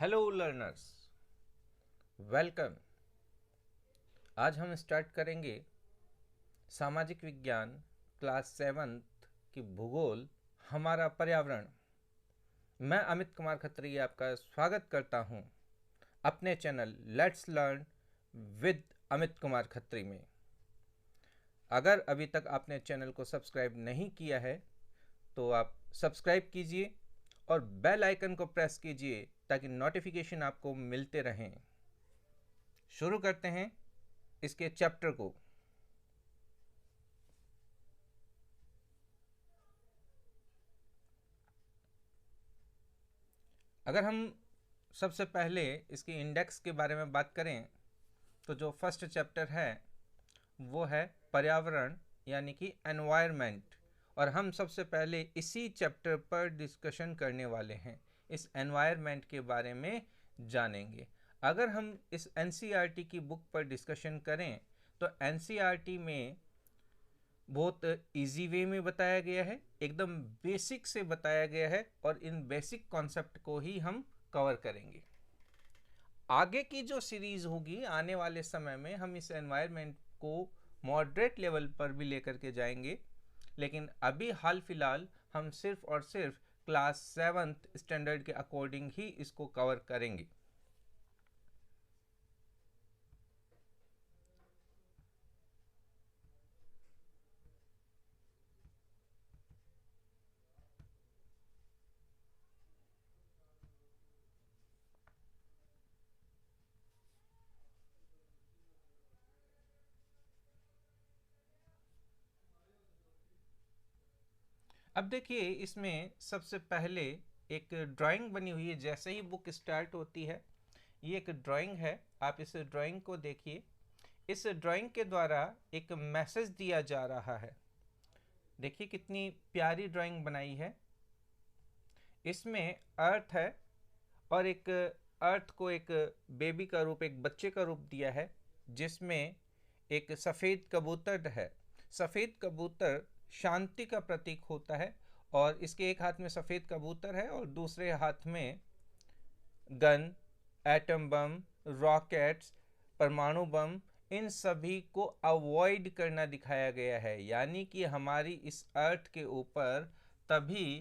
Hello learners, welcome. आज हम start करेंगे सामाजिक विज्ञान क्लास 7th की भूगोल, हमारा पर्यावरण। मैं अमित कुमार खत्री आपका स्वागत करता हूं अपने channel let's learn with Amit Kumar Khatri में। अगर अभी तक आपने चैनल को सब्सक्राइब नहीं किया है तो आप सब्सक्राइब कीजिए और बेल आइकन को प्रेस कीजिए ताकि नोटिफिकेशन आपको मिलते रहें। शुरू करते हैं इसके चैप्टर को। अगर हम सबसे पहले इसके इंडेक्स के बारे में बात करें तो जो फर्स्ट चैप्टर है वो है पर्यावरण यानी कि एनवायरनमेंट, और हम सबसे पहले इसी चैप्टर पर डिस्कशन करने वाले हैं। इस एनवायरनमेंट के बारे में जानेंगे। अगर हम इस एनसीईआरटी की बुक पर डिस्कशन करें तो एनसीईआरटी में बहुत इजी वे में बताया गया है, एकदम बेसिक से बताया गया है, और इन बेसिक कॉन्सेप्ट को ही हम कवर करेंगे। आगे की जो सीरीज होगी आने वाले समय में हम इस एनवायरनमेंट को मॉडरेट लेवल पर भी लेकर के जाएंगे, लेकिन अभी हाल फिलहाल हम सिर्फ और सिर्फ क्लास 7th स्टैंडर्ड के अकॉर्डिंग ही इसको कवर करेंगे। अब देखिए, इसमें सबसे पहले एक ड्राइंग बनी हुई है। जैसे ही बुक स्टार्ट होती है, ये एक ड्राइंग है, आप इस ड्राइंग को देखिए। इस ड्राइंग के द्वारा एक मैसेज दिया जा रहा है। देखिए कितनी प्यारी ड्राइंग बनाई है। इसमें अर्थ है और एक अर्थ को एक बेबी का रूप, एक बच्चे का रूप दिया है, जिसमें एक सफ़ेद कबूतर है। सफ़ेद कबूतर शांति का प्रतीक होता है, और इसके एक हाथ में सफ़ेद कबूतर है और दूसरे हाथ में गन, एटम बम, रॉकेट्स, परमाणु बम, इन सभी को अवॉइड करना दिखाया गया है। यानी कि हमारी इस अर्थ के ऊपर तभी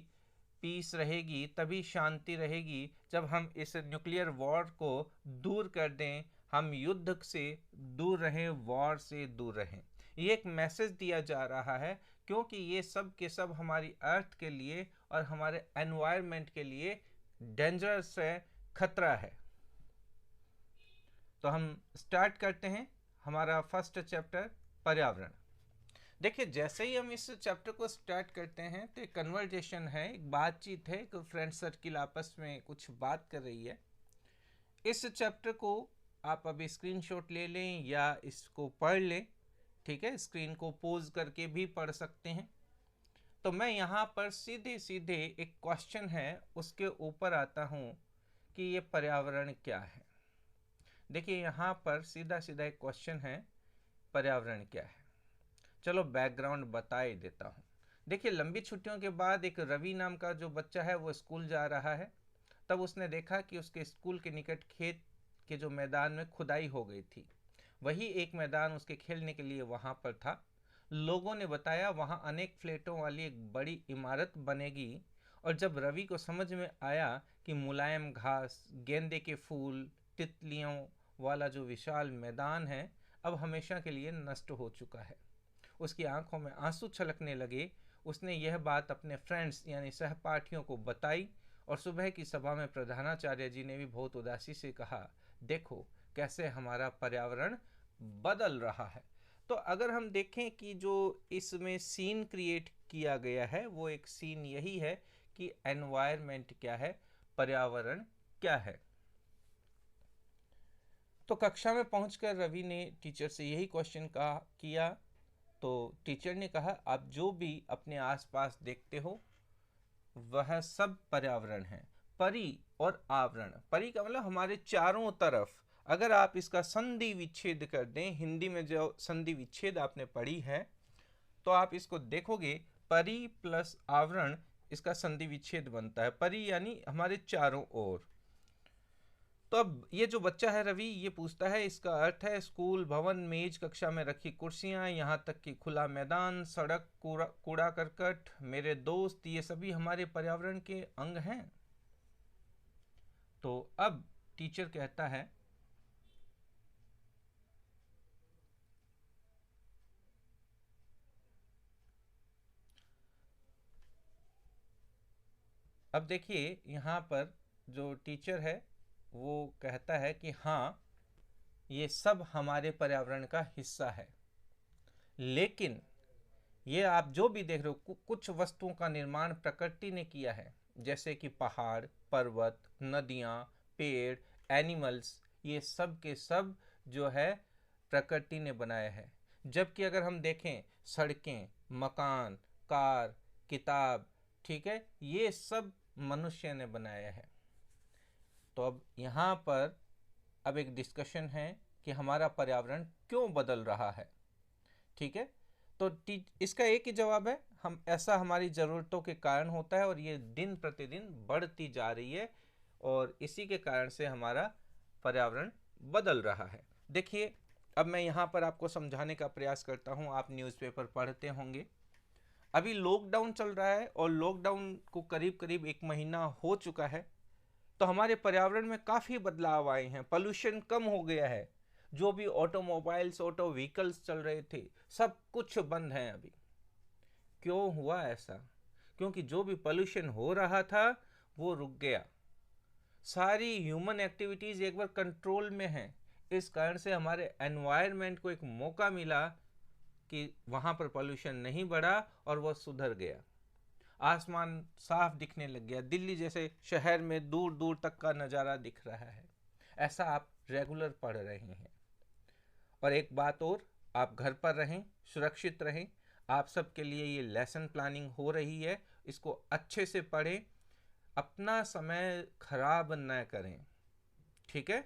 पीस रहेगी, तभी शांति रहेगी, जब हम इस न्यूक्लियर वॉर को दूर कर दें, हम युद्ध से दूर रहें, वॉर से दूर रहें। ये एक मैसेज दिया जा रहा है, क्योंकि ये सब के सब हमारी अर्थ के लिए और हमारे एनवायरनमेंट के लिए डेंजरस है, खतरा है। तो हम स्टार्ट करते हैं हमारा फर्स्ट चैप्टर, पर्यावरण। देखिए, जैसे ही हम इस चैप्टर को स्टार्ट करते हैं तो एक कन्वर्जेशन है, एक बातचीत है, एक फ्रेंड सर्किल आपस में कुछ बात कर रही है। इस चैप्टर को आप अभी स्क्रीनशॉट ले लें या इसको पढ़ लें, ठीक है। स्क्रीन को पोज करके भी पढ़ सकते हैं। तो मैं यहाँ पर सीधे सीधे एक क्वेश्चन है उसके ऊपर आता हूँ कि ये पर्यावरण क्या है। देखिए, यहाँ पर सीधा सीधा एक क्वेश्चन है, पर्यावरण क्या है। चलो बैकग्राउंड बता ही देता हूँ। देखिए, लंबी छुट्टियों के बाद एक रवि नाम का जो बच्चा है वो स्कूल जा रहा है। तब उसने देखा कि उसके स्कूल के निकट खेत के जो मैदान में खुदाई हो गई थी, वही एक मैदान उसके खेलने के लिए वहाँ पर था। लोगों ने बताया वहाँ अनेक फ्लैटों वाली एक बड़ी इमारत बनेगी, और जब रवि को समझ में आया कि मुलायम घास, गेंदे के फूल, तितलियों वाला जो विशाल मैदान है अब हमेशा के लिए नष्ट हो चुका है, उसकी आंखों में आंसू छलकने लगे। उसने यह बात अपने फ्रेंड्स यानी सहपाठियों को बताई, और सुबह की सभा में प्रधानाचार्य जी ने भी बहुत उदासी से कहा, देखो कैसे हमारा पर्यावरण बदल रहा है। तो अगर हम देखें कि जो इसमें सीन क्रिएट किया गया है वो एक सीन यही है कि एनवायरनमेंट क्या है, पर्यावरण क्या है। तो कक्षा में पहुंचकर रवि ने टीचर से यही क्वेश्चन किया। तो टीचर ने कहा, आप जो भी अपने आसपास देखते हो वह सब पर्यावरण है। परि और आवरण, परि का मतलब हमारे चारों तरफ। अगर आप इसका संधि विच्छेद कर दें, हिंदी में जो संधि विच्छेद आपने पढ़ी है तो आप इसको देखोगे, परि प्लस आवरण, इसका संधि विच्छेद बनता है। परि यानी हमारे चारों ओर, तो अब ये जो बच्चा है रवि, ये पूछता है, इसका अर्थ है स्कूल, भवन, मेज, कक्षा में रखी कुर्सियां, यहाँ तक कि खुला मैदान, सड़क, कूड़ा करकट, मेरे दोस्त, ये सभी हमारे पर्यावरण के अंग हैं। तो अब टीचर कहता है अब देखिए यहाँ पर जो टीचर है वो कहता है कि हाँ, ये सब हमारे पर्यावरण का हिस्सा है, लेकिन ये आप जो भी देख रहे हो, कुछ वस्तुओं का निर्माण प्रकृति ने किया है, जैसे कि पहाड़, पर्वत, नदियाँ, पेड़, एनिमल्स, ये सब के सब जो है प्रकृति ने बनाया है। जबकि अगर हम देखें, सड़कें, मकान, कार, किताब, ठीक है, ये सब मनुष्य ने बनाया है। तो अब यहाँ पर अब एक डिस्कशन है कि हमारा पर्यावरण क्यों बदल रहा है, ठीक है। तो इसका एक ही जवाब है, हम ऐसा हमारी ज़रूरतों के कारण होता है और ये दिन प्रतिदिन बढ़ती जा रही है और इसी के कारण से हमारा पर्यावरण बदल रहा है। देखिए, अब मैं यहाँ पर आपको समझाने का प्रयास करता हूँ। आप न्यूज़पेपर पढ़ते होंगे, अभी लॉकडाउन चल रहा है और लॉकडाउन को करीब करीब 1 महीना हो चुका है। तो हमारे पर्यावरण में काफ़ी बदलाव आए हैं, पोल्यूशन कम हो गया है। जो भी ऑटोमोबाइल्स, ऑटो व्हीकल्स चल रहे थे, सब कुछ बंद हैं अभी। क्यों हुआ ऐसा? क्योंकि जो भी पोल्यूशन हो रहा था वो रुक गया। सारी ह्यूमन एक्टिविटीज़ एक बार कंट्रोल में हैं। इस कारण से हमारे एनवायरनमेंट को एक मौका मिला कि वहाँ पर पोल्यूशन नहीं बढ़ा और वह सुधर गया। आसमान साफ दिखने लग गया, दिल्ली जैसे शहर में दूर दूर तक का नज़ारा दिख रहा है। ऐसा आप रेगुलर पढ़ रहे हैं। और एक बात और, आप घर पर रहें, सुरक्षित रहें। आप सबके लिए ये लेसन प्लानिंग हो रही है, इसको अच्छे से पढ़ें, अपना समय खराब न करें, ठीक है।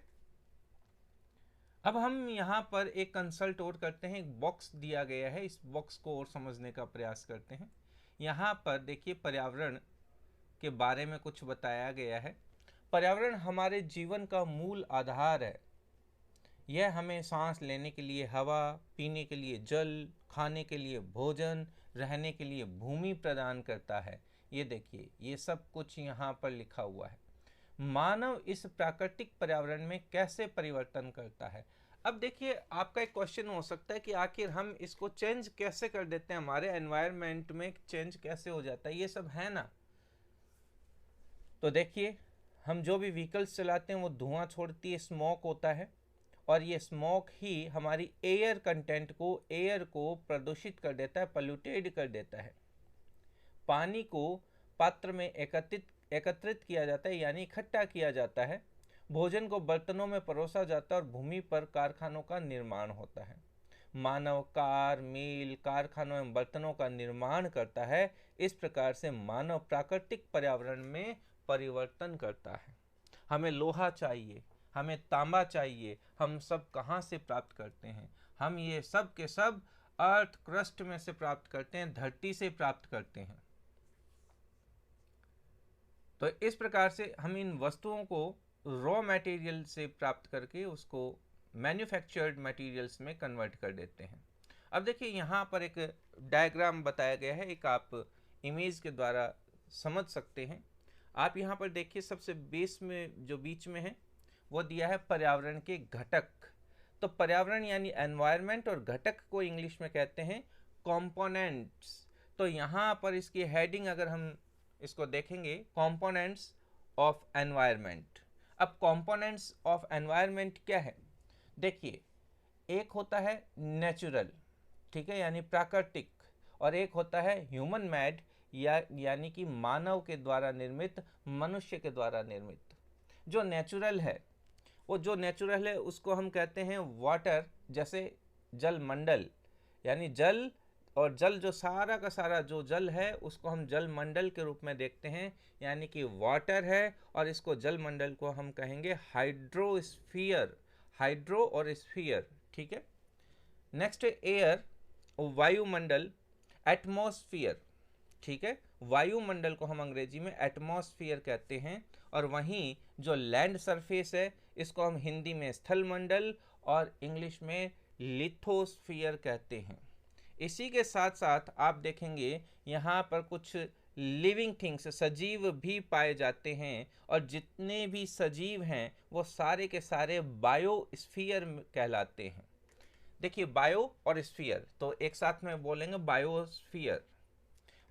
अब हम यहाँ पर एक कंसल्ट और करते हैं। एक बॉक्स दिया गया है, इस बॉक्स को और समझने का प्रयास करते हैं। यहाँ पर देखिए, पर्यावरण के बारे में कुछ बताया गया है। पर्यावरण हमारे जीवन का मूल आधार है। यह हमें सांस लेने के लिए हवा, पीने के लिए जल, खाने के लिए भोजन, रहने के लिए भूमि प्रदान करता है। ये देखिए, ये सब कुछ यहाँ पर लिखा हुआ है। मानव इस प्राकृतिक पर्यावरण में कैसे परिवर्तन करता है। अब देखिए, आपका एक क्वेश्चन हो सकता है कि आखिर हम इसको चेंज कैसे कर देते हैं, हमारे एनवायरनमेंट में चेंज कैसे हो जाता है, ये सब है ना। तो देखिए, हम जो भी व्हीकल्स चलाते हैं वो धुआं छोड़ती है, स्मोक होता है, और ये स्मोक ही हमारी एयर कंटेंट को, एयर को प्रदूषित कर देता है, पोल्यूटेड कर देता है। पानी को पात्र में एकत्रित किया जाता है, यानी इकट्ठा किया जाता है। भोजन को बर्तनों में परोसा जाता है और भूमि पर कारखानों का निर्माण होता है। मानव कार, मील, कारखानों एवं बर्तनों का निर्माण करता है। इस प्रकार से मानव प्राकृतिक पर्यावरण में परिवर्तन करता है। हमें लोहा चाहिए, हमें तांबा चाहिए, हम सब कहाँ से प्राप्त करते हैं? हम ये सब के सब अर्थ क्रस्ट में से प्राप्त करते हैं, धरती से प्राप्त करते हैं। तो इस प्रकार से हम इन वस्तुओं को रॉ मटेरियल से प्राप्त करके उसको मैन्युफैक्चर्ड मटेरियल्स में कन्वर्ट कर देते हैं। अब देखिए, यहाँ पर एक डायग्राम बताया गया है, एक आप इमेज के द्वारा समझ सकते हैं। आप यहाँ पर देखिए, सबसे बेस में जो बीच में है वो दिया है पर्यावरण के घटक। तो पर्यावरण यानी एनवायरनमेंट, और घटक को इंग्लिश में कहते हैं कंपोनेंट्स। तो यहाँ पर इसकी हेडिंग अगर हम इसको देखेंगे, कंपोनेंट्स ऑफ एनवायरनमेंट। अब कंपोनेंट्स ऑफ एनवायरनमेंट क्या है? देखिए, एक होता है नेचुरल, ठीक है, यानी प्राकृतिक, और एक होता है ह्यूमन मेड, यानी कि मानव के द्वारा निर्मित, मनुष्य के द्वारा निर्मित। जो नेचुरल है, वो जो नेचुरल है उसको हम कहते हैं वाटर, जैसे जल मंडल, यानी जल, और जल जो सारा का सारा जो जल है उसको हम जल मंडल के रूप में देखते हैं, यानी कि वाटर है, और इसको जल मंडल को हम कहेंगे हाइड्रोस्फीयर, हाइड्रो और स्फीयर, ठीक है। नेक्स्ट है एयर, वायुमंडल, एटमॉस्फेयर, ठीक है, वायुमंडल को हम अंग्रेजी में एटमॉस्फेयर कहते हैं, और वहीं जो लैंड सरफेस है इसको हम हिंदी में स्थल मंडल और इंग्लिश में लिथोस्फीयर कहते हैं। इसी के साथ साथ आप देखेंगे यहाँ पर कुछ लिविंग थिंग्स, सजीव भी पाए जाते हैं, और जितने भी सजीव हैं वो सारे के सारे बायोस्फीयर कहलाते हैं। देखिए, बायो और स्फीयर तो एक साथ में बोलेंगे बायोस्फीयर।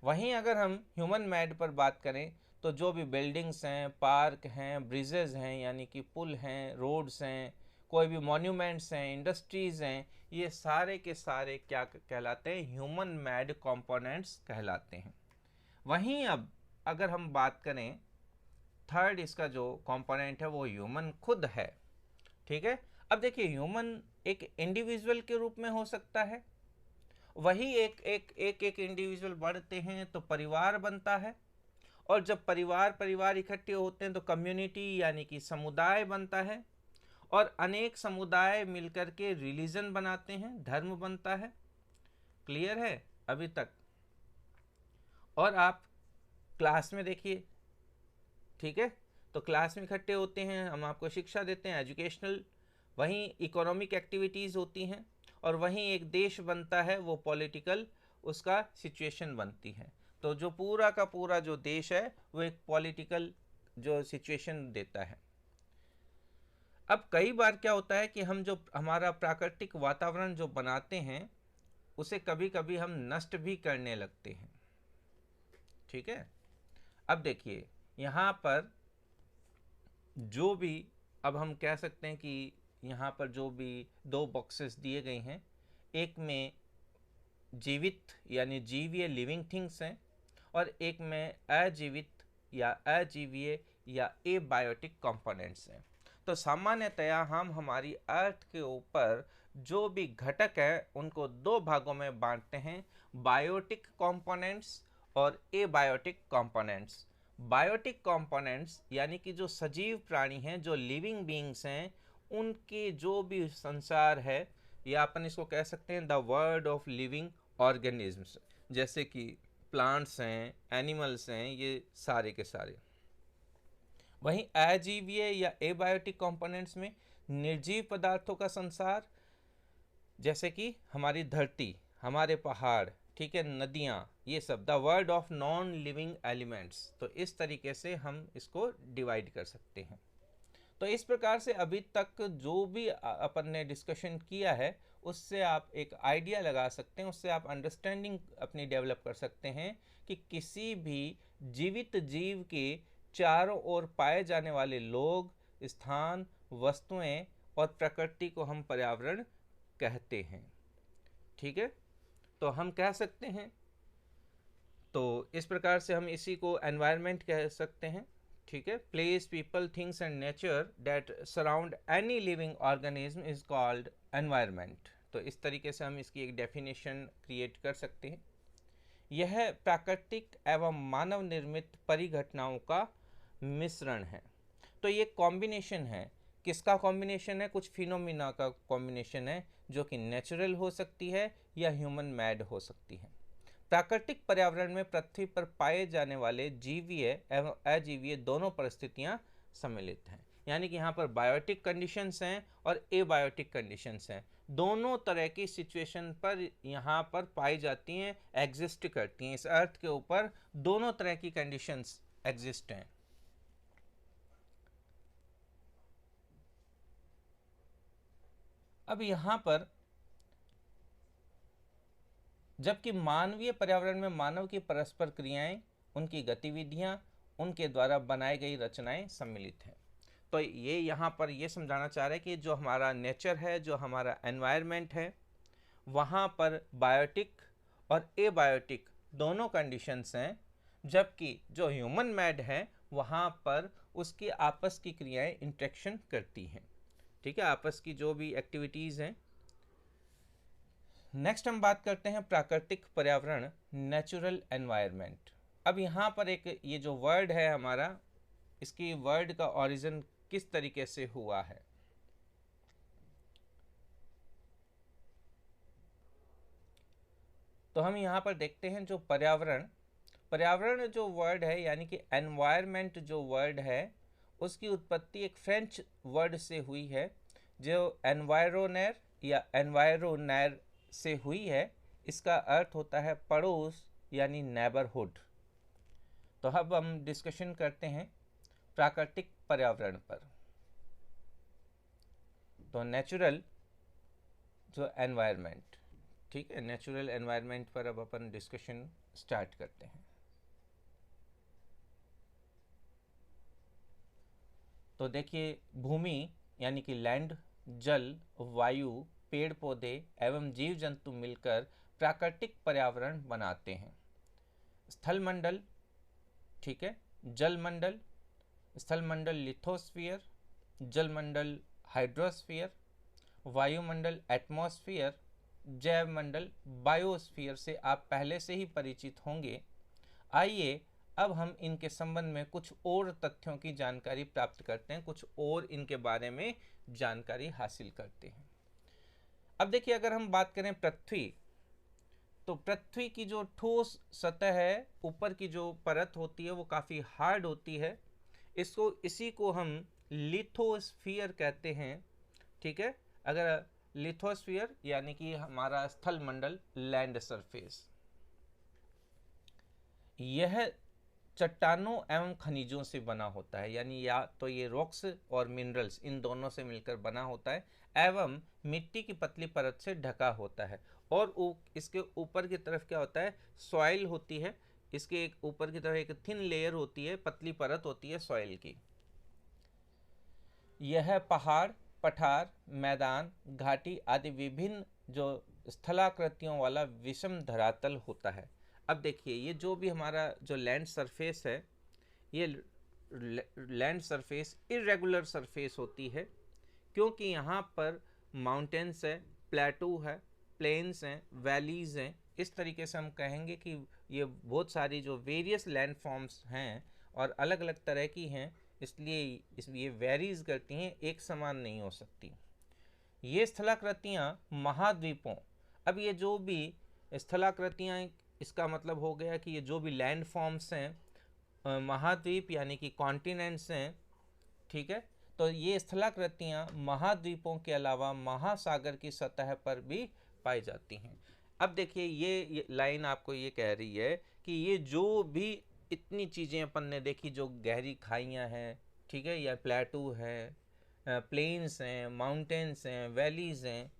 वहीं अगर हम ह्यूमन मेड पर बात करें तो जो भी बिल्डिंग्स हैं, पार्क हैं, ब्रिजेस हैं यानी कि पुल हैं, रोड्स हैं, कोई भी मॉन्यूमेंट्स हैं, इंडस्ट्रीज़ हैं, ये सारे के सारे क्या कहलाते हैं? ह्यूमन मेड कंपोनेंट्स कहलाते हैं। वहीं अब अगर हम बात करें थर्ड, इसका जो कंपोनेंट है वो ह्यूमन खुद है। ठीक है, अब देखिए, ह्यूमन एक इंडिविजुअल के रूप में हो सकता है, वही एक एक एक एक इंडिविजुअल बढ़ते हैं तो परिवार बनता है, और जब परिवार इकट्ठे होते हैं तो कम्युनिटी यानी कि समुदाय बनता है, और अनेक समुदाय मिलकर के रिलीजन बनाते हैं, धर्म बनता है। क्लियर है अभी तक? और आप क्लास में देखिए, ठीक है, तो क्लास में इकट्ठे होते हैं, हम आपको शिक्षा देते हैं, एजुकेशनल, वहीं इकोनॉमिक एक्टिविटीज़ होती हैं, और वहीं एक देश बनता है, वो पॉलिटिकल उसका सिचुएशन बनती है। तो जो पूरा का पूरा जो देश है वो एक पॉलिटिकल जो सिचुएशन देता है। अब कई बार क्या होता है कि हम जो हमारा प्राकृतिक वातावरण जो बनाते हैं उसे कभी कभी हम नष्ट भी करने लगते हैं। ठीक है, अब देखिए यहाँ पर जो भी, अब हम कह सकते हैं कि यहाँ पर जो भी दो बॉक्सेस दिए गए हैं, एक में जीवित यानी जीवीय लिविंग थिंग्स हैं, और एक में अजीवित या अजीवीय या एबायोटिक कंपोनेंट्स हैं। तो सामान्यतया हम हमारी अर्थ के ऊपर जो भी घटक है उनको दो भागों में बांटते हैं, बायोटिक कंपोनेंट्स और एबायोटिक कंपोनेंट्स। बायोटिक कंपोनेंट्स यानी कि जो सजीव प्राणी हैं, जो लिविंग बीइंग्स हैं, उनके जो भी संसार है, या अपन इसको कह सकते हैं the world of living organisms, जैसे कि प्लांट्स हैं, एनिमल्स हैं, ये सारे के सारे। वहीं अजीवीय या एबायोटिक कंपोनेंट्स में निर्जीव पदार्थों का संसार, जैसे कि हमारी धरती, हमारे पहाड़, ठीक है, नदियाँ, ये सब, the world of non living elements. तो इस तरीके से हम इसको डिवाइड कर सकते हैं। तो इस प्रकार से अभी तक जो भी अपन ने डिस्कशन किया है उससे आप एक आइडिया लगा सकते हैं, उससे आप अंडरस्टैंडिंग अपनी डेवलप कर सकते हैं कि किसी भी जीवित जीव के चारों ओर पाए जाने वाले लोग, स्थान, वस्तुएं और प्रकृति को हम पर्यावरण कहते हैं। ठीक है, तो हम कह सकते हैं, तो इस प्रकार से हम इसी को एनवायरनमेंट कह सकते हैं। ठीक है, place, people, things and nature that surround any living organism is called environment. तो इस तरीके से हम इसकी एक डेफिनेशन क्रिएट कर सकते हैं। यह प्राकृतिक एवं मानव निर्मित परिघटनाओं का मिश्रण है। तो ये कॉम्बिनेशन है, किसका कॉम्बिनेशन है? कुछ फिनोमिना का कॉम्बिनेशन है, जो कि नेचुरल हो सकती है या ह्यूमन मेड हो सकती है। प्राकृतिक पर्यावरण में पृथ्वी पर पाए जाने वाले जीवीय एवं अजीवीय दोनों परिस्थितियां सम्मिलित हैं। यानी कि यहाँ पर बायोटिक कंडीशंस हैं और एबायोटिक कंडीशंस हैं, दोनों तरह की सिचुएशन पर यहाँ पर पाई जाती हैं, एग्जिस्ट करती हैं। इस अर्थ के ऊपर दोनों तरह की कंडीशंस एग्जिस्ट हैं। अब यहाँ पर जबकि मानवीय पर्यावरण में मानव की परस्पर क्रियाएं, उनकी गतिविधियां, उनके द्वारा बनाई गई रचनाएं सम्मिलित हैं। तो ये यहाँ पर ये समझाना चाह रहे हैं कि जो हमारा नेचर है, जो हमारा एनवायरनमेंट है, वहाँ पर बायोटिक और एबायोटिक दोनों कंडीशंस हैं, जबकि जो ह्यूमन मेड है वहाँ पर उसकी आपस की क्रियाएं इंटरेक्शन करती हैं। ठीक है, आपस की जो भी एक्टिविटीज़ हैं। नेक्स्ट हम बात करते हैं प्राकृतिक पर्यावरण, नेचुरल एनवायरनमेंट। अब यहाँ पर एक ये जो वर्ड है हमारा, इसकी वर्ड का ओरिजिन किस तरीके से हुआ है। तो हम यहाँ पर देखते हैं जो पर्यावरण, पर्यावरण जो वर्ड है यानी कि एनवायरमेंट जो वर्ड है उसकी उत्पत्ति एक फ्रेंच वर्ड से हुई है जो एनवायरोनर या एनवायरोनर से हुई है। इसका अर्थ होता है पड़ोस यानी नेबरहुड। तो अब हम डिस्कशन करते हैं प्राकृतिक पर्यावरण पर। तो नेचुरल जो एनवायरनमेंट, ठीक है, नेचुरल एनवायरनमेंट पर अब अपन डिस्कशन स्टार्ट करते हैं। तो देखिए, भूमि यानी कि लैंड, जल, वायु, पेड़ पौधे एवं जीव जंतु मिलकर प्राकृतिक पर्यावरण बनाते हैं। स्थलमंडल, ठीक है, जलमंडल, स्थलमंडल लिथोस्फीयर, जलमंडल हाइड्रोस्फीयर, वायुमंडल एटमॉस्फेयर, जैवमंडल बायोस्फीयर से आप पहले से ही परिचित होंगे। आइए अब हम इनके संबंध में कुछ और तथ्यों की जानकारी प्राप्त करते हैं, कुछ और इनके बारे में जानकारी हासिल करते हैं। अब देखिए, अगर हम बात करें पृथ्वी, तो पृथ्वी की जो ठोस सतह है, ऊपर की जो परत होती है वो काफ़ी हार्ड होती है। इसी को हम लिथोस्फीयर कहते हैं, ठीक है। अगर लिथोस्फीयर यानी कि हमारा स्थल मंडल, लैंड सरफेस, यह चट्टानों एवं खनिजों से बना होता है, यानी या तो ये रॉक्स और मिनरल्स इन दोनों से मिलकर बना होता है एवं मिट्टी की पतली परत से ढका होता है। और इसके ऊपर की तरफ क्या होता है, सॉइल होती है। इसके एक ऊपर की तरफ एक थिन लेयर होती है, पतली परत होती है सॉइल की। यह पहाड़, पठार, मैदान, घाटी आदि विभिन्न जो स्थलाकृतियों वाला विषम धरातल होता है। अब देखिए, ये जो भी हमारा जो लैंड सरफेस है, ये लैंड सरफेस इरेगुलर सरफेस होती है, क्योंकि यहाँ पर माउंटेन्स है, प्लेटू है, प्लेन्स हैं, वैलीज़ हैं। इस तरीके से हम कहेंगे कि ये बहुत सारी जो वेरियस लैंड फॉर्म्स हैं और अलग अलग तरह की हैं, इसलिए ये वेरीज करती हैं, एक समान नहीं हो सकती। ये स्थलाकृतियाँ महाद्वीपों, अब ये जो भी स्थलाकृतियाँ, इसका मतलब हो गया कि ये जो भी लैंड फॉर्म्स हैं, महाद्वीप यानी कि कॉन्टिनेंट्स हैं, ठीक है। तो ये स्थलाकृतियाँ महाद्वीपों के अलावा महासागर की सतह पर भी पाई जाती हैं। अब देखिए, ये लाइन आपको ये कह रही है कि ये जो भी इतनी चीज़ें अपन ने देखी, जो गहरी खाइयाँ हैं, ठीक है, या प्लेटू है, प्लेन्स हैं, माउंटेन्स हैं, वैलीज़ हैं,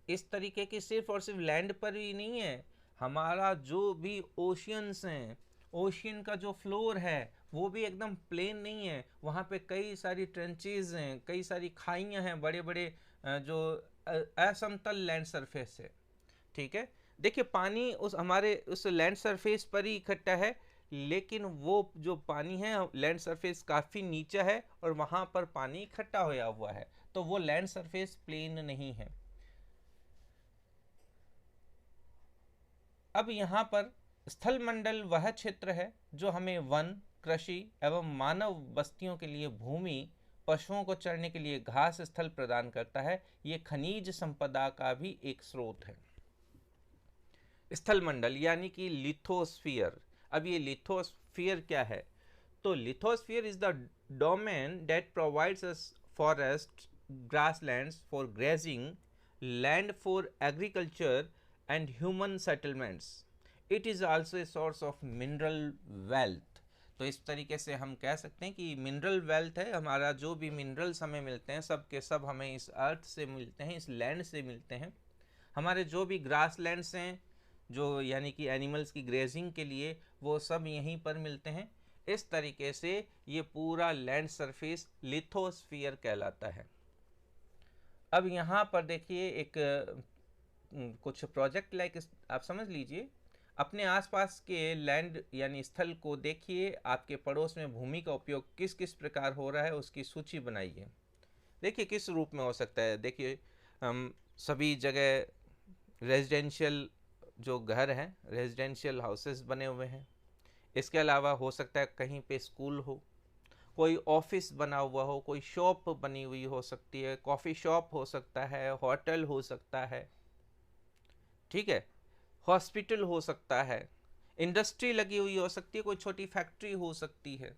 इस तरीके की सिर्फ और सिर्फ लैंड पर ही नहीं है। हमारा जो भी ओशियंस हैं, ओशियन का जो फ्लोर है वो भी एकदम प्लेन नहीं है। वहाँ पे कई सारी ट्रेंचेज हैं, कई सारी खाइयाँ हैं, बड़े बड़े जो असमतल लैंड सरफेस है, ठीक है। देखिए, पानी हमारे उस लैंड सरफेस पर ही इकट्ठा है, लेकिन वो जो पानी है लैंड सरफेस काफ़ी नीचे है और वहाँ पर पानी इकट्ठा होया हुआ है, तो वो लैंड सरफेस प्लेन नहीं है। अब यहाँ पर स्थल मंडल वह क्षेत्र है जो हमें वन, कृषि एवं मानव बस्तियों के लिए भूमि, पशुओं को चरने के लिए घास स्थल प्रदान करता है। ये खनिज संपदा का भी एक स्रोत है। स्थल मंडल यानी कि लिथोस्फीयर। अब ये लिथोस्फीयर क्या है? तो lithosphere is the domain that provides us forest, grasslands for grazing, land for agriculture and human settlements. It is also a source of mineral wealth. तो इस तरीके से हम कह सकते हैं कि मिनरल वेल्थ है, हमारा जो भी मिनरल्स हमें मिलते हैं सब के सब हमें इस अर्थ से मिलते हैं, इस लैंड से मिलते हैं। हमारे जो भी ग्रास लैंड्स हैं, जो यानी कि एनिमल्स की ग्रेजिंग के लिए, वो सब यहीं पर मिलते हैं। इस तरीके से ये पूरा लैंड सरफेस लिथोस्फीयर कहलाता है। अब यहाँ पर देखिए, एक कुछ प्रोजेक्ट लाइक आप समझ लीजिए, अपने आसपास के लैंड यानी स्थल को देखिए, आपके पड़ोस में भूमि का उपयोग किस किस प्रकार हो रहा है उसकी सूची बनाइए। देखिए किस रूप में हो सकता है। देखिए, हम सभी जगह रेजिडेंशियल जो घर हैं, रेजिडेंशियल हाउसेस बने हुए हैं। इसके अलावा हो सकता है कहीं पे स्कूल हो, कोई ऑफिस बना हुआ हो, कोई शॉप बनी हुई हो सकती है, कॉफ़ी शॉप हो सकता है, होटल हो सकता है, ठीक है, हॉस्पिटल हो सकता है। इंडस्ट्री लगी हुई हो सकती है, कोई छोटी फैक्ट्री हो सकती है।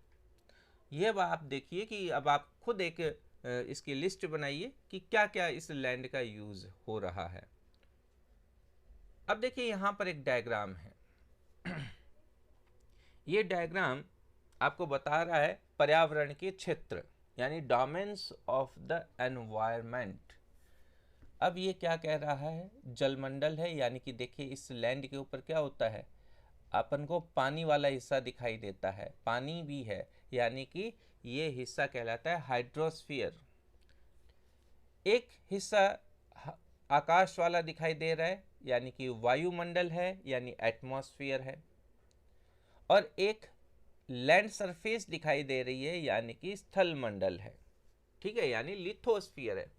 ये अब आप देखिए कि अब आप खुद एक इसकी लिस्ट बनाइए कि क्या क्या इस लैंड का यूज हो रहा है। अब देखिए यहाँ पर एक डायग्राम है। ये डायग्राम आपको बता रहा है पर्यावरण के क्षेत्र, यानी डोमेन्स ऑफ द एनवायरमेंट। अब ये क्या कह रहा है, जलमंडल है, यानी कि देखिए इस लैंड के ऊपर क्या होता है, अपन को पानी वाला हिस्सा दिखाई देता है, पानी भी है, यानी कि ये हिस्सा कहलाता है हाइड्रोस्फीयर। एक हिस्सा आकाश वाला दिखाई दे रहा है, यानी कि वायुमंडल है, यानी एटमॉस्फेयर है। और एक लैंड सरफेस दिखाई दे रही है, यानी कि स्थल मंडल है। ठीक है, यानी लिथोस्फीयर है।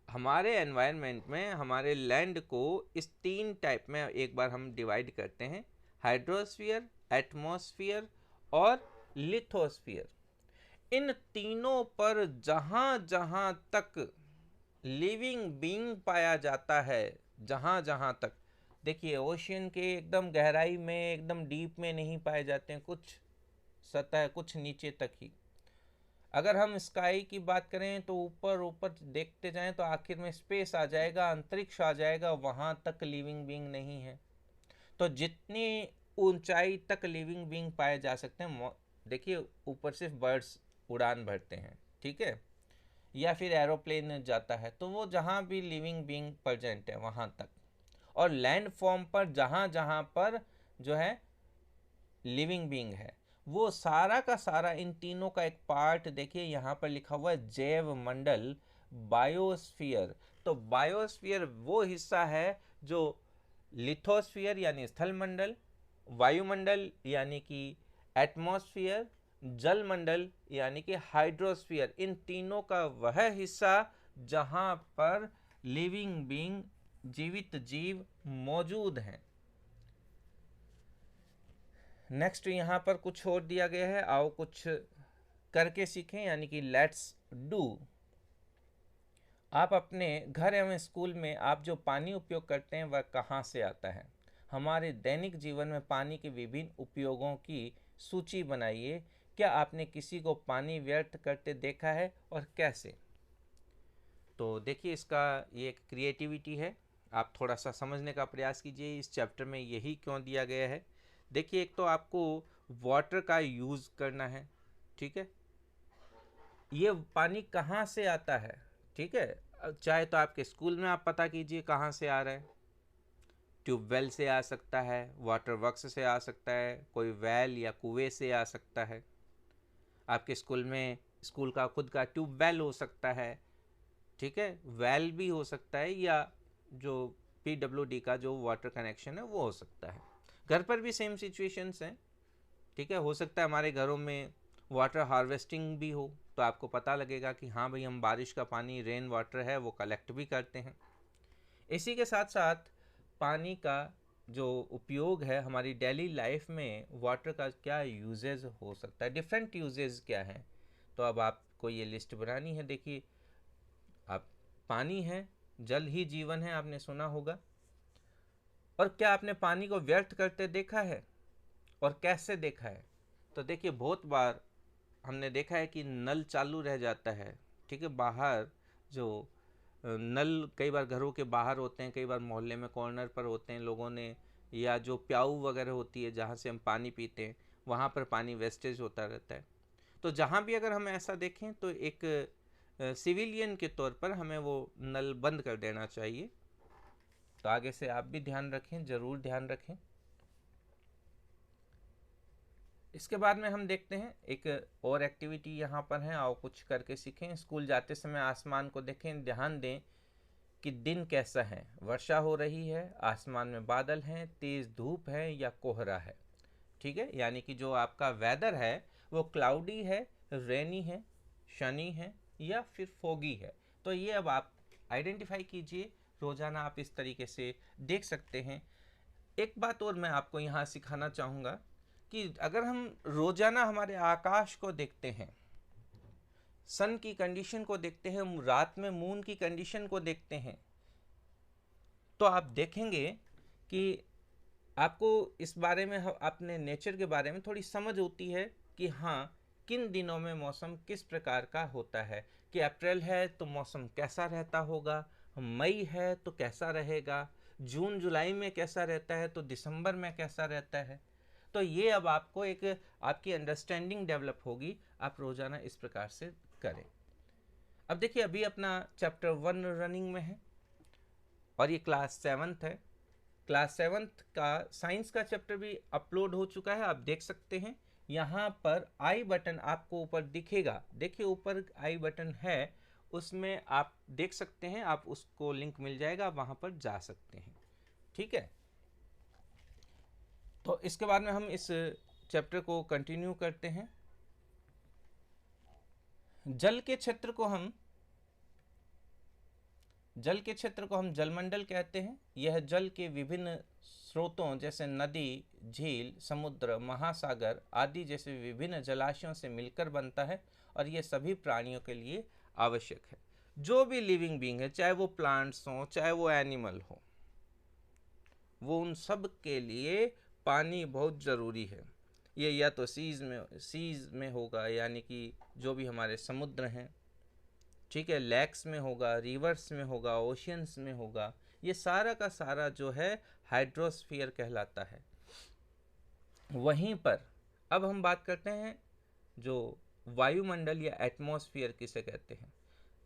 हमारे एनवायरनमेंट में हमारे लैंड को इस 3 टाइप में एक बार हम डिवाइड करते हैं, हाइड्रोस्फीयर, एटमॉस्फेयर और लिथोस्फीयर। इन तीनों पर जहां जहां तक लिविंग बीइंग पाया जाता है, जहां जहां तक, देखिए ओशियन के एकदम गहराई में, एकदम डीप में नहीं पाए जाते हैं, कुछ सतह, कुछ नीचे तक ही। अगर हम स्काई की बात करें तो ऊपर ऊपर देखते जाएं तो आखिर में स्पेस आ जाएगा, अंतरिक्ष आ जाएगा, वहां तक लिविंग बीइंग नहीं है। तो जितनी ऊंचाई तक लिविंग बीइंग पाए जा सकते हैं, देखिए ऊपर सिर्फ बर्ड्स उड़ान भरते हैं, ठीक है, या फिर एरोप्लेन जाता है, तो वो जहाँ भी लिविंग बीइंग प्रेजेंट है वहाँ तक। और लैंड फॉर्म पर जहाँ जहाँ पर जो है लिविंग बीइंग है, वो सारा का सारा इन तीनों का एक पार्ट, देखिए यहाँ पर लिखा हुआ है जैव मंडल, बायोस्फीयर। तो बायोस्फीयर वो हिस्सा है जो लिथोस्फीयर यानी स्थल मंडल, वायुमंडल यानी कि एटमॉस्फेयर, जल मंडल यानी कि हाइड्रोस्फीयर, इन तीनों का वह हिस्सा जहां पर लिविंग बीइंग, जीवित जीव मौजूद हैं। नेक्स्ट यहाँ पर कुछ और दिया गया है, आओ कुछ करके सीखें, यानी कि लेट्स डू। आप अपने घर एवं स्कूल में आप जो पानी उपयोग करते हैं वह कहाँ से आता है? हमारे दैनिक जीवन में पानी के विभिन्न उपयोगों की सूची बनाइए। क्या आपने किसी को पानी व्यर्थ करते देखा है और कैसे? तो देखिए इसका ये एक क्रिएटिविटी है, आप थोड़ा सा समझने का प्रयास कीजिए इस चैप्टर में यही क्यों दिया गया है। देखिए एक तो आपको वाटर का यूज़ करना है, ठीक है, ये पानी कहाँ से आता है, ठीक है, चाहे तो आपके स्कूल में आप पता कीजिए कहाँ से आ रहा है। ट्यूबवेल से आ सकता है, वाटर वर्क्स से आ सकता है, कोई वेल या कुएं से आ सकता है। आपके स्कूल में स्कूल का खुद का ट्यूबवेल हो सकता है, ठीक है, वेल भी हो सकता है, या जो PWD का जो वाटर कनेक्शन है वो हो सकता है। घर पर भी सेम सिचुएशंस हैं, ठीक है, हो सकता है हमारे घरों में वाटर हार्वेस्टिंग भी हो, तो आपको पता लगेगा कि हाँ भाई हम बारिश का पानी, रेन वाटर है वो कलेक्ट भी करते हैं। इसी के साथ साथ पानी का जो उपयोग है हमारी डेली लाइफ में, वाटर का क्या यूजेज हो सकता है, डिफरेंट यूजेज क्या हैं, तो अब आपको ये लिस्ट बनानी है। देखिए आप, पानी है, जल ही जीवन है, आपने सुना होगा। और क्या आपने पानी को व्यर्थ करते देखा है और कैसे देखा है? तो देखिए बहुत बार हमने देखा है कि नल चालू रह जाता है, ठीक है, बाहर जो नल कई बार घरों के बाहर होते हैं, कई बार मोहल्ले में कॉर्नर पर होते हैं लोगों ने, या जो प्याऊ वगैरह होती है जहाँ से हम पानी पीते हैं वहाँ पर पानी वेस्टेज होता रहता है। तो जहाँ भी अगर हम ऐसा देखें तो एक सिविलियन के तौर पर हमें वो नल बंद कर देना चाहिए। तो आगे से आप भी ध्यान रखें, ज़रूर ध्यान रखें। इसके बाद में हम देखते हैं एक और एक्टिविटी यहाँ पर है, आओ कुछ करके सीखें। स्कूल जाते समय आसमान को देखें, ध्यान दें कि दिन कैसा है, वर्षा हो रही है, आसमान में बादल हैं, तेज़ धूप है या कोहरा है, ठीक है, यानी कि जो आपका वेदर है वो क्लाउडी है, रेनी है, शनी है या फिर फोगी है। तो ये अब आप आइडेंटिफाई कीजिए, रोज़ाना आप इस तरीके से देख सकते हैं। एक बात और मैं आपको यहाँ सिखाना चाहूँगा कि अगर हम रोज़ाना हमारे आकाश को देखते हैं, सन की कंडीशन को देखते हैं, रात में मून की कंडीशन को देखते हैं, तो आप देखेंगे कि आपको इस बारे में, अपने नेचर के बारे में थोड़ी समझ होती है कि हाँ, किन दिनों में मौसम किस प्रकार का होता है, कि अप्रैल है तो मौसम कैसा रहता होगा, मई है तो कैसा रहेगा, जून जुलाई में कैसा रहता है, तो दिसंबर में कैसा रहता है। तो ये अब आपको एक, आपकी अंडरस्टैंडिंग डेवलप होगी, आप रोज़ाना इस प्रकार से करें। अब देखिए, अभी अपना चैप्टर 1 रनिंग में है और ये क्लास 7th है। क्लास 7th का साइंस का चैप्टर भी अपलोड हो चुका है, आप देख सकते हैं। यहाँ पर आई बटन आपको ऊपर दिखेगा, देखिए ऊपर आई बटन है, उसमें आप देख सकते हैं, आप उसको लिंक मिल जाएगा, आप वहाँ पर जा सकते हैं। ठीक है, तो इसके बाद में हम इस चैप्टर को कंटिन्यू करते हैं। जल के क्षेत्र को हम जलमंडल कहते हैं। यह जल के विभिन्न स्रोतों जैसे नदी, झील, समुद्र, महासागर आदि जैसे विभिन्न जलाशयों से मिलकर बनता है और ये सभी प्राणियों के लिए आवश्यक है। जो भी लिविंग बीइंग है, चाहे वो प्लांट्स हो, चाहे वो एनिमल हो, वो उन सब के लिए पानी बहुत ज़रूरी है। ये या तो सीज में होगा, यानी कि जो भी हमारे समुद्र हैं, ठीक है, लेक्स में होगा, रिवर्स में होगा, ओशियंस में होगा, ये सारा का सारा जो है हाइड्रोस्फीयर कहलाता है। वहीं पर अब हम बात करते हैं जो वायुमंडल या एटमॉस्फेयर किसे कहते हैं।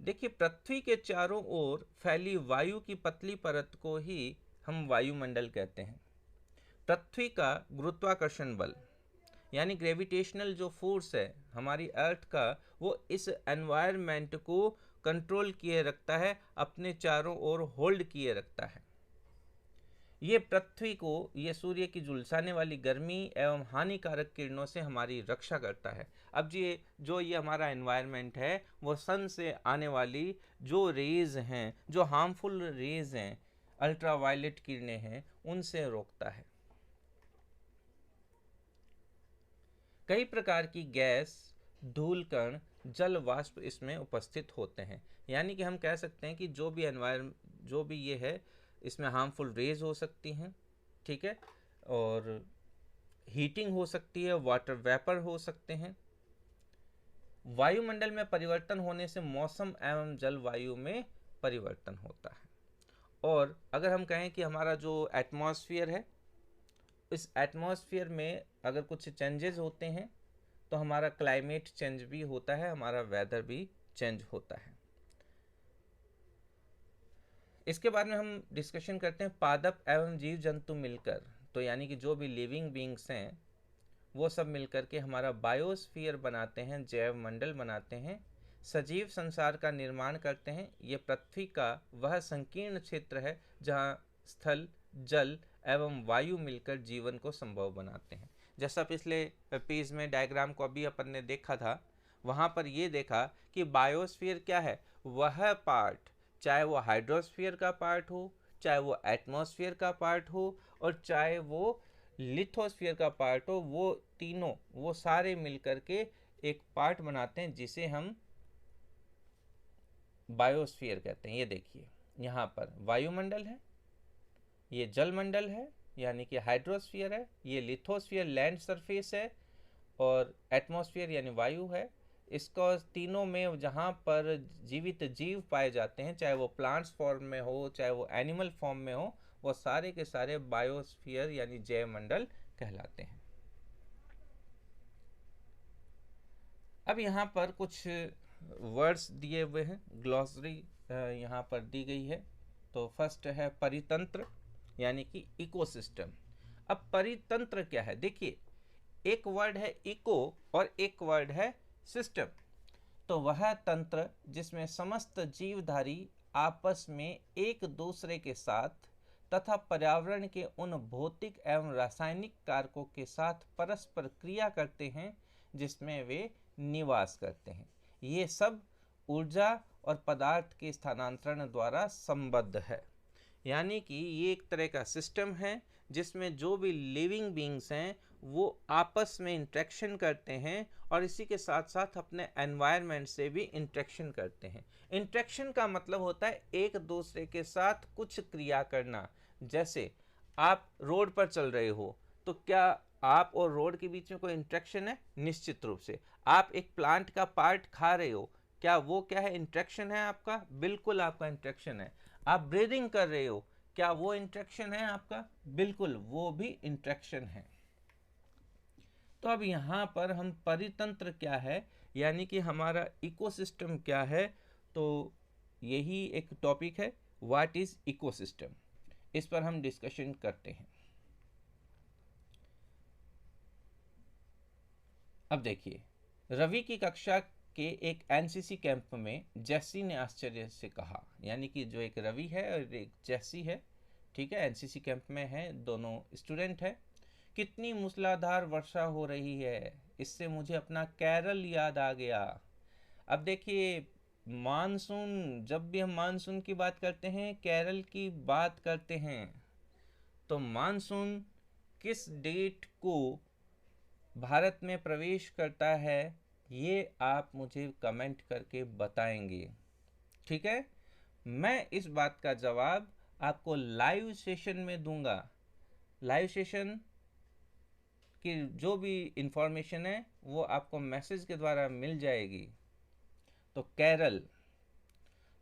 देखिए, पृथ्वी के चारों ओर फैली वायु की पतली परत को ही हम वायुमंडल कहते हैं। पृथ्वी का गुरुत्वाकर्षण बल यानी ग्रेविटेशनल जो फोर्स है हमारी अर्थ का, वो इस एनवायरनमेंट को कंट्रोल किए रखता है, अपने चारों ओर होल्ड किए रखता है। ये पृथ्वी को, ये सूर्य की झुलसाने वाली गर्मी एवं हानिकारक किरणों से हमारी रक्षा करता है। अब ये हमारा एनवायरनमेंट है, वो सन से आने वाली जो रेज हैं, जो हार्मफुल रेज हैं, अल्ट्रावायलेट किरणें हैं, उनसे रोकता है। कई प्रकार की गैस, धूल कण, जल वाष्प इसमें उपस्थित होते हैं। यानी कि हम कह सकते हैं कि जो भी ये है, इसमें हार्मफुल रेज हो सकती हैं, ठीक है, और हीटिंग हो सकती है, वाटर वेपर हो सकते हैं। वायुमंडल में परिवर्तन होने से मौसम एवं जलवायु में परिवर्तन होता है। और अगर हम कहें कि हमारा जो एटमॉस्फेयर है, इस एटमॉस्फेयर में अगर कुछ चेंजेस होते हैं तो हमारा क्लाइमेट चेंज भी होता है, हमारा वेदर भी चेंज होता है। इसके बाद में हम डिस्कशन करते हैं पादप एवं जीव जंतु मिलकर, तो यानी कि जो भी लिविंग बींग्स हैं वो सब मिलकर के हमारा बायोस्फीयर बनाते हैं, जैव मंडल बनाते हैं, सजीव संसार का निर्माण करते हैं। ये पृथ्वी का वह संकीर्ण क्षेत्र है जहाँ स्थल, जल एवं वायु मिलकर जीवन को संभव बनाते हैं। जैसा पिछले पेज में डायग्राम को अभी अपन ने देखा था, वहाँ पर ये देखा कि बायोस्फीयर क्या है, वह पार्ट, चाहे वो हाइड्रोस्फीयर का पार्ट हो, चाहे वो एटमॉस्फेयर का पार्ट हो, और चाहे वो लिथोस्फीयर का पार्ट हो, वो तीनों, वो सारे मिलकर के एक पार्ट बनाते हैं जिसे हम बायोस्फीयर कहते हैं। ये देखिए, यहाँ पर वायुमंडल है, ये जलमंडल है यानी कि हाइड्रोस्फीयर है, ये लिथोस्फीयर लैंड सरफेस है, और एटमॉस्फेयर यानी वायु है। इसको तीनों में जहाँ पर जीवित जीव पाए जाते हैं, चाहे वो प्लांट्स फॉर्म में हो, चाहे वो एनिमल फॉर्म में हो, वो सारे के सारे बायोस्फीयर यानी जैव मंडल कहलाते हैं। अब यहाँ पर कुछ वर्ड्स दिए हुए हैं, ग्लॉसरी यहाँ पर दी गई है। तो फर्स्ट है परितंत्र यानी कि इकोसिस्टम। अब परितंत्र क्या है, देखिए, एक वर्ड है इको और एक वर्ड है सिस्टम। तो वह तंत्र जिसमें समस्त जीवधारी आपस में एक दूसरे के साथ तथा पर्यावरण के उन भौतिक एवं रासायनिक कारकों के साथ परस्पर क्रिया करते हैं जिसमें वे निवास करते हैं। ये सब ऊर्जा और पदार्थ के स्थानांतरण द्वारा संबद्ध है। यानी कि ये एक तरह का सिस्टम है जिसमें जो भी लिविंग बींग्स हैं वो आपस में इंटरेक्शन करते हैं और इसी के साथ साथ अपने एनवायरनमेंट से भी इंटरेक्शन करते हैं। इंटरेक्शन का मतलब होता है एक दूसरे के साथ कुछ क्रिया करना। जैसे आप रोड पर चल रहे हो, तो क्या आप और रोड के बीच में कोई इंटरेक्शन है? निश्चित रूप से। आप एक प्लांट का पार्ट खा रहे हो, क्या वो क्या है? इंटरेक्शन है आपका? बिल्कुल आपका इंटरेक्शन है। आप ब्रीदिंग कर रहे हो, क्या वो इंटरेक्शन है आपका? बिल्कुल वो भी इंटरेक्शन है। तो अब यहाँ पर हम परितंत्र क्या है, यानी कि हमारा इकोसिस्टम क्या है, तो यही एक टॉपिक है, व्हाट इज इकोसिस्टम। इस पर हम डिस्कशन करते हैं। अब देखिए, रवि की कक्षा के एक एनसीसी कैंप में जैसी ने आश्चर्य से कहा, यानी कि जो एक रवि है और एक जैसी है, ठीक है, एनसीसी कैंप में है, दोनों स्टूडेंट है। कितनी मूसलाधार वर्षा हो रही है, इससे मुझे अपना केरल याद आ गया। अब देखिए, मानसून, जब भी हम मानसून की बात करते हैं, केरल की बात करते हैं, तो मानसून किस डेट को भारत में प्रवेश करता है, ये आप मुझे कमेंट करके बताएंगे, ठीक है। मैं इस बात का जवाब आपको लाइव सेशन में दूंगा। लाइव सेशन की जो भी इंफॉर्मेशन है वो आपको मैसेज के द्वारा मिल जाएगी। तो केरल,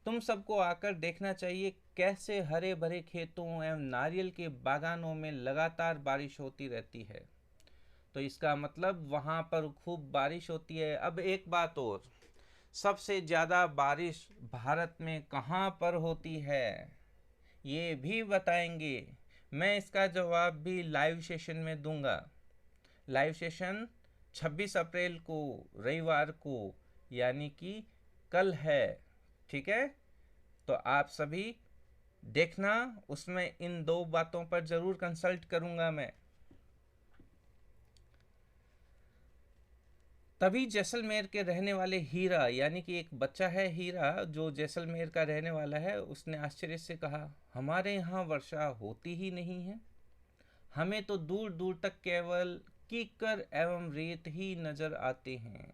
तुम सबको आकर देखना चाहिए कैसे हरे भरे खेतों एवं नारियल के बागानों में लगातार बारिश होती रहती है। तो इसका मतलब वहाँ पर खूब बारिश होती है। अब एक बात और, सबसे ज़्यादा बारिश भारत में कहाँ पर होती है, ये भी बताएंगे। मैं इसका जवाब भी लाइव सेशन में दूंगा। लाइव सेशन 26 अप्रैल को, रविवार को, यानी कि कल है, ठीक है। तो आप सभी देखना, उसमें इन दो बातों पर जरूर कंसल्ट करूंगा मैं। तभी जैसलमेर के रहने वाले हीरा, यानी कि एक बच्चा है हीरा जो जैसलमेर का रहने वाला है, उसने आश्चर्य से कहा, हमारे यहाँ वर्षा होती ही नहीं है। हमें तो दूर दूर तक केवल कीकर एवं रेत ही नजर आते हैं,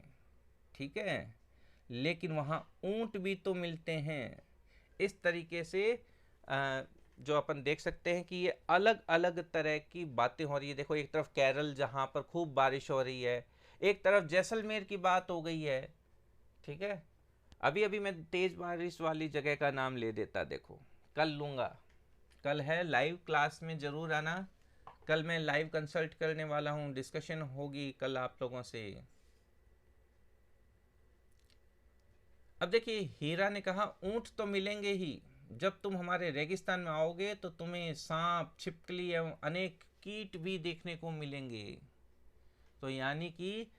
ठीक है, लेकिन वहाँ ऊंट भी तो मिलते हैं। इस तरीके से जो अपन देख सकते हैं कि ये अलग अलग तरह की बातें हो रही है। देखो, एक तरफ केरल जहाँ पर खूब बारिश हो रही है, एक तरफ जैसलमेर की बात हो गई है, ठीक है। अभी अभी मैं तेज बारिश वाली जगह का नाम ले देता, देखो कल लूँगा, कल है लाइव क्लास में ज़रूर आना। कल मैं लाइव कंसल्ट करने वाला हूँ, डिस्कशन होगी कल आप लोगों से। अब देखिए, हीरा ने कहा, ऊंट तो मिलेंगे ही, जब तुम हमारे रेगिस्तान में आओगे तो तुम्हें सांप, छिपकली एवं अनेक कीट भी देखने को मिलेंगे। तो यानी कि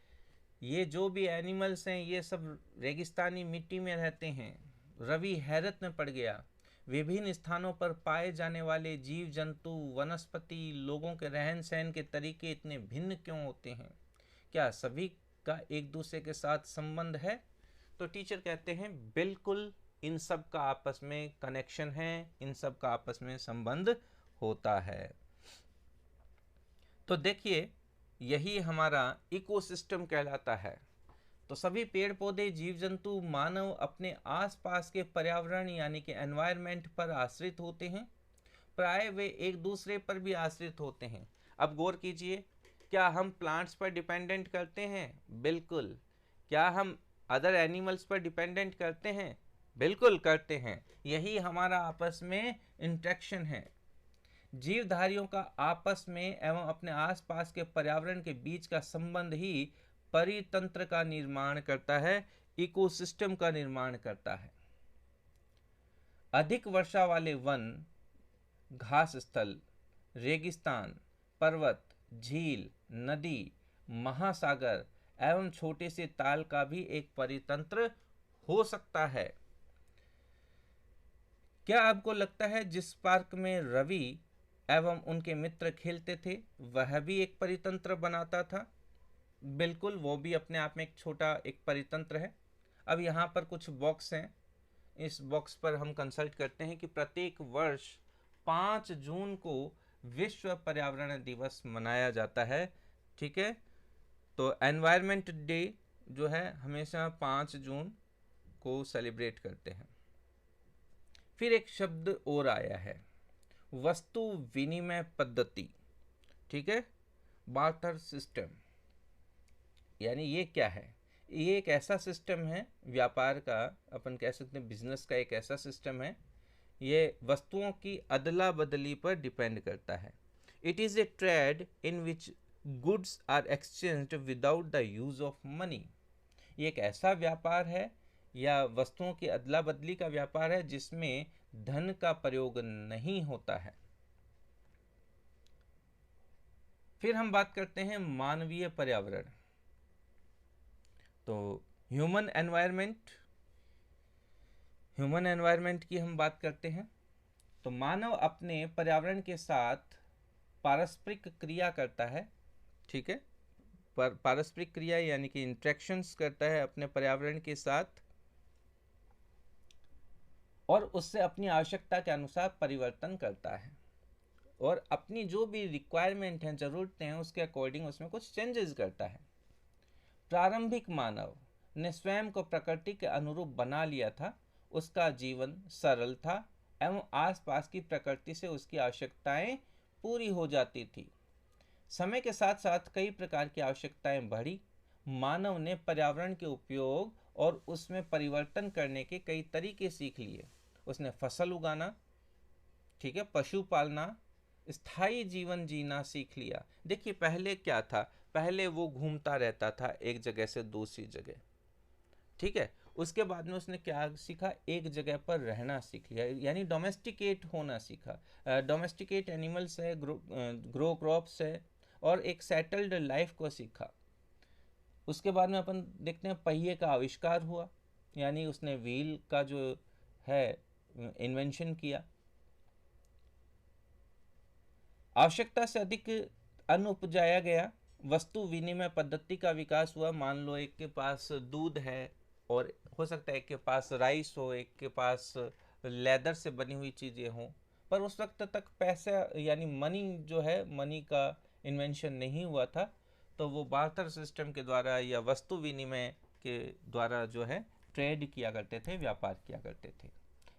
ये जो भी एनिमल्स हैं ये सब रेगिस्तानी मिट्टी में रहते हैं। रवि हैरत में पड़ गया, विभिन्न स्थानों पर पाए जाने वाले जीव जंतु, वनस्पति, लोगों के रहन सहन के तरीके इतने भिन्न क्यों होते हैं? क्या सभी का एक दूसरे के साथ संबंध है? तो टीचर कहते हैं बिल्कुल, इन सब का आपस में कनेक्शन है, इन सब का आपस में संबंध होता है। तो देखिए, यही हमारा इकोसिस्टम कहलाता है। तो सभी पेड़ पौधे, जीव जंतु, मानव अपने आसपास के पर्यावरण यानी कि एनवायरनमेंट पर आश्रित होते हैं। प्राय वे एक दूसरे पर भी आश्रित होते हैं। अब गौर कीजिए, क्या हम प्लांट्स पर डिपेंडेंट करते हैं? बिल्कुल। क्या हम अदर एनिमल्स पर डिपेंडेंट करते हैं? बिल्कुल करते हैं। यही हमारा आपस में इंटरेक्शन है। जीवधारियों का आपस में एवं अपने आसपास के पर्यावरण के बीच का संबंध ही परितंत्र का निर्माण करता है, इकोसिस्टम का निर्माण करता है। अधिक वर्षा वाले वन, घास स्थल, रेगिस्तान, पर्वत, झील, नदी, महासागर एवं छोटे से ताल का भी एक परितंत्र हो सकता है। क्या आपको लगता है जिस पार्क में रवि एवं उनके मित्र खेलते थे वह भी एक परितंत्र बनाता था? बिल्कुल, वो भी अपने आप में एक छोटा एक परितंत्र है। अब यहाँ पर कुछ बॉक्स हैं, इस बॉक्स पर हम कंसल्ट करते हैं कि प्रत्येक वर्ष 5 जून को विश्व पर्यावरण दिवस मनाया जाता है, ठीक है। तो एनवायरनमेंट डे जो है हमेशा 5 जून को सेलिब्रेट करते हैं। फिर एक शब्द और आया है, वस्तु विनिमय पद्धति, ठीक है, बार्टर सिस्टम। यानी ये क्या है? ये एक ऐसा सिस्टम है व्यापार का, अपन कह सकते हैं बिजनेस का एक ऐसा सिस्टम है, ये वस्तुओं की अदला बदली पर डिपेंड करता है। It is a trade in which goods are exchanged without the use of money. ये एक ऐसा व्यापार है या वस्तुओं की अदला बदली का व्यापार है जिसमें धन का प्रयोग नहीं होता है। फिर हम बात करते हैं मानवीय पर्यावरण। तो ह्यूमन एनवायरनमेंट की हम बात करते हैं। तो मानव अपने पर्यावरण के साथ पारस्परिक क्रिया करता है, ठीक है, पारस्परिक क्रिया यानी कि इंटरेक्शंस करता है अपने पर्यावरण के साथ, और उससे अपनी आवश्यकता के अनुसार परिवर्तन करता है, और अपनी जो भी रिक्वायरमेंट हैं, ज़रूरतें हैं, उसके अकॉर्डिंग उसमें कुछ चेंजेस करता है। प्रारंभिक मानव ने स्वयं को प्रकृति के अनुरूप बना लिया था। उसका जीवन सरल था एवं आसपास की प्रकृति से उसकी आवश्यकताएं पूरी हो जाती थी। समय के साथ साथ कई प्रकार की आवश्यकताएं बढ़ी। मानव ने पर्यावरण के उपयोग और उसमें परिवर्तन करने के कई तरीके सीख लिए। उसने फसल उगाना, ठीक है, पशु पालना, स्थायी जीवन जीना सीख लिया। देखिए पहले क्या था, पहले वो घूमता रहता था एक जगह से दूसरी जगह, ठीक है। उसके बाद में उसने क्या सीखा, एक जगह पर रहना सीख लिया, यानी डोमेस्टिकेट होना सीखा। डोमेस्टिकेट एनिमल्स है, ग्रो क्रॉप्स है, और एक सेटल्ड लाइफ को सीखा। उसके बाद में अपन देखते हैं पहिए का आविष्कार हुआ, यानी उसने व्हील का जो है इन्वेंशन किया। आवश्यकता से अधिक अन्न उपजाया गया। वस्तु विनिमय पद्धति का विकास हुआ। मान लो एक के पास दूध है, और हो सकता है एक के पास राइस हो, एक के पास लेदर से बनी हुई चीज़ें हों, पर उस वक्त तक पैसा यानी मनी जो है, मनी का इन्वेंशन नहीं हुआ था। तो वो बार्टर सिस्टम के द्वारा या वस्तु विनिमय के द्वारा जो है ट्रेड किया करते थे, व्यापार किया करते थे,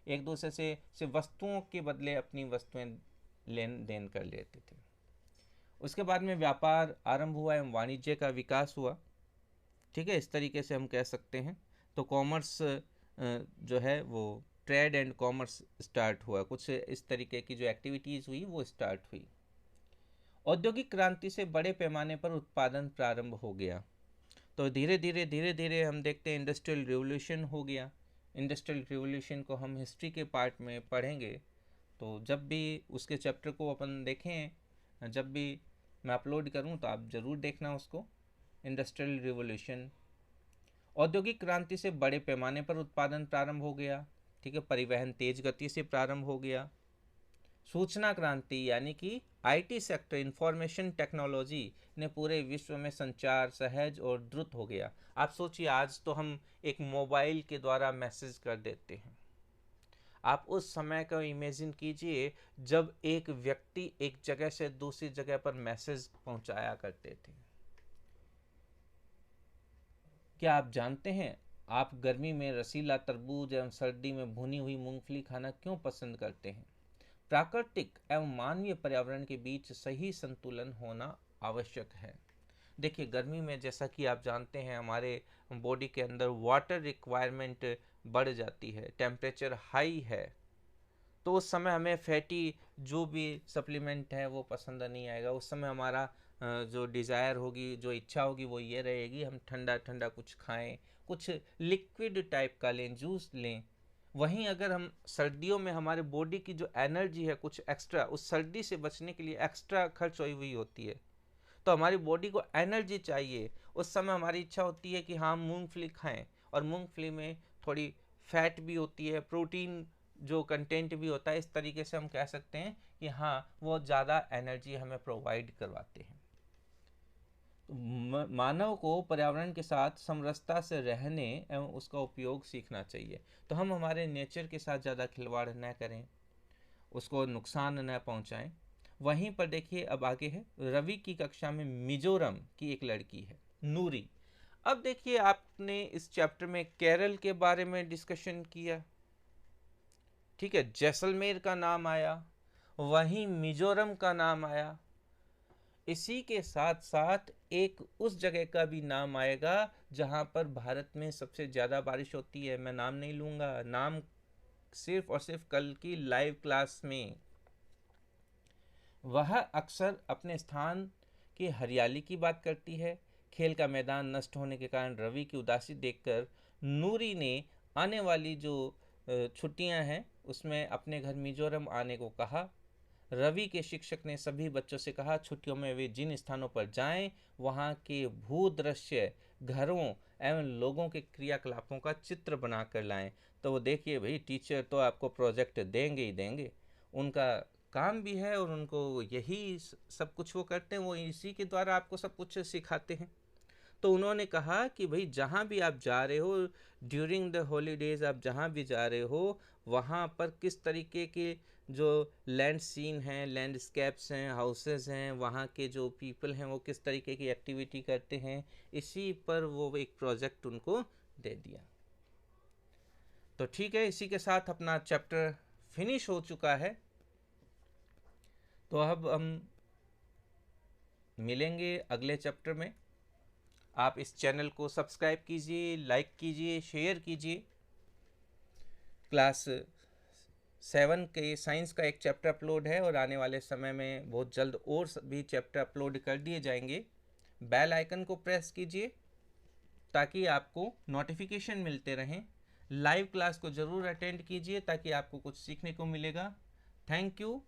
एक दूसरे से सिर्फ वस्तुओं के बदले अपनी वस्तुएं लेन देन कर लेते थे। उसके बाद में व्यापार आरंभ हुआ एवं वाणिज्य का विकास हुआ, ठीक है, इस तरीके से हम कह सकते हैं। तो कॉमर्स जो है वो ट्रेड एंड कॉमर्स स्टार्ट हुआ, कुछ इस तरीके की जो एक्टिविटीज़ हुई वो स्टार्ट हुई। औद्योगिक क्रांति से बड़े पैमाने पर उत्पादन प्रारंभ हो गया। तो धीरे धीरे हम देखते हैं इंडस्ट्रियल रिवोल्यूशन हो गया। इंडस्ट्रियल रिवोल्यूशन को हम हिस्ट्री के पार्ट में पढ़ेंगे, तो जब भी उसके चैप्टर को अपन देखें, जब भी मैं अपलोड करूं तो आप ज़रूर देखना उसको। इंडस्ट्रियल रिवोल्यूशन, औद्योगिक क्रांति से बड़े पैमाने पर उत्पादन प्रारंभ हो गया, ठीक है, परिवहन तेज गति से प्रारंभ हो गया। सूचना क्रांति यानी कि आईटी सेक्टर, इंफॉर्मेशन टेक्नोलॉजी ने पूरे विश्व में संचार सहज और द्रुत हो गया। आप सोचिए आज तो हम एक मोबाइल के द्वारा मैसेज कर देते हैं। आप उस समय का इमेजिन कीजिए जब एक व्यक्ति एक जगह से दूसरी जगह पर मैसेज पहुंचाया करते थे। क्या आप जानते हैं आप गर्मी में रसीला तरबूज एवं सर्दी में भुनी हुई मूंगफली खाना क्यों पसंद करते हैं? प्राकृतिक एवं मानवीय पर्यावरण के बीच सही संतुलन होना आवश्यक है। देखिए गर्मी में जैसा कि आप जानते हैं हमारे बॉडी के अंदर वाटर रिक्वायरमेंट बढ़ जाती है, टेम्परेचर हाई है, तो उस समय हमें फैटी जो भी सप्लीमेंट है वो पसंद नहीं आएगा। उस समय हमारा जो डिज़ायर होगी, जो इच्छा होगी वो ये रहेगी हम ठंडा ठंडा कुछ खाएं, कुछ लिक्विड टाइप का लें, जूस लें। वहीं अगर हम सर्दियों में हमारे बॉडी की जो एनर्जी है कुछ एक्स्ट्रा, उस सर्दी से बचने के लिए एक्स्ट्रा खर्च हुई हुई होती है, तो हमारी बॉडी को एनर्जी चाहिए। उस समय हमारी इच्छा होती है कि हाँ मूंगफली खाएं, और मूंगफली में थोड़ी फैट भी होती है, प्रोटीन जो कंटेंट भी होता है। इस तरीके से हम कह सकते हैं कि हाँ वो ज़्यादा एनर्जी हमें प्रोवाइड करवाते हैं। मानव को पर्यावरण के साथ समरसता से रहने एवं उसका उपयोग सीखना चाहिए। तो हम हमारे नेचर के साथ ज़्यादा खिलवाड़ न करें, उसको नुकसान न पहुंचाएं। वहीं पर देखिए अब आगे है, रवि की कक्षा में मिजोरम की एक लड़की है नूरी। अब देखिए आपने इस चैप्टर में केरल के बारे में डिस्कशन किया, ठीक है, जैसलमेर का नाम आया, वहीं मिजोरम का नाम आया। इसी के साथ साथ एक उस जगह का भी नाम आएगा जहां पर भारत में सबसे ज़्यादा बारिश होती है। मैं नाम नहीं लूँगा, नाम सिर्फ और सिर्फ कल की लाइव क्लास में। वह अक्सर अपने स्थान की हरियाली की बात करती है। खेल का मैदान नष्ट होने के कारण रवि की उदासी देखकर नूरी ने आने वाली जो छुट्टियां हैं उसमें अपने घर मिजोरम आने को कहा। रवि के शिक्षक ने सभी बच्चों से कहा छुट्टियों में वे जिन स्थानों पर जाएं वहां के भूदृश्य, घरों एवं लोगों के क्रियाकलापों का चित्र बनाकर लाएं। तो वो देखिए भाई, टीचर तो आपको प्रोजेक्ट देंगे ही देंगे, उनका काम भी है और उनको यही सब कुछ वो करते हैं, वो इसी के द्वारा आपको सब कुछ सिखाते हैं। तो उन्होंने कहा कि भाई जहाँ भी आप जा रहे हो, ड्यूरिंग द हॉलीडेज़ आप जहाँ भी जा रहे हो, वहाँ पर किस तरीके के जो लैंड सीन हैं, लैंडस्केप्स हैं, हाउसेस हैं, वहाँ के जो पीपल हैं वो किस तरीके की एक्टिविटी करते हैं, इसी पर वो एक प्रोजेक्ट उनको दे दिया। तो ठीक है, इसी के साथ अपना चैप्टर फिनिश हो चुका है। तो अब हम मिलेंगे अगले चैप्टर में। आप इस चैनल को सब्सक्राइब कीजिए, लाइक कीजिए, शेयर कीजिए। क्लास 7 के साइंस का एक चैप्टर अपलोड है और आने वाले समय में बहुत जल्द और भी चैप्टर अपलोड कर दिए जाएंगे। बेल आइकन को प्रेस कीजिए ताकि आपको नोटिफिकेशन मिलते रहें। लाइव क्लास को ज़रूर अटेंड कीजिए ताकि आपको कुछ सीखने को मिलेगा। Thank you.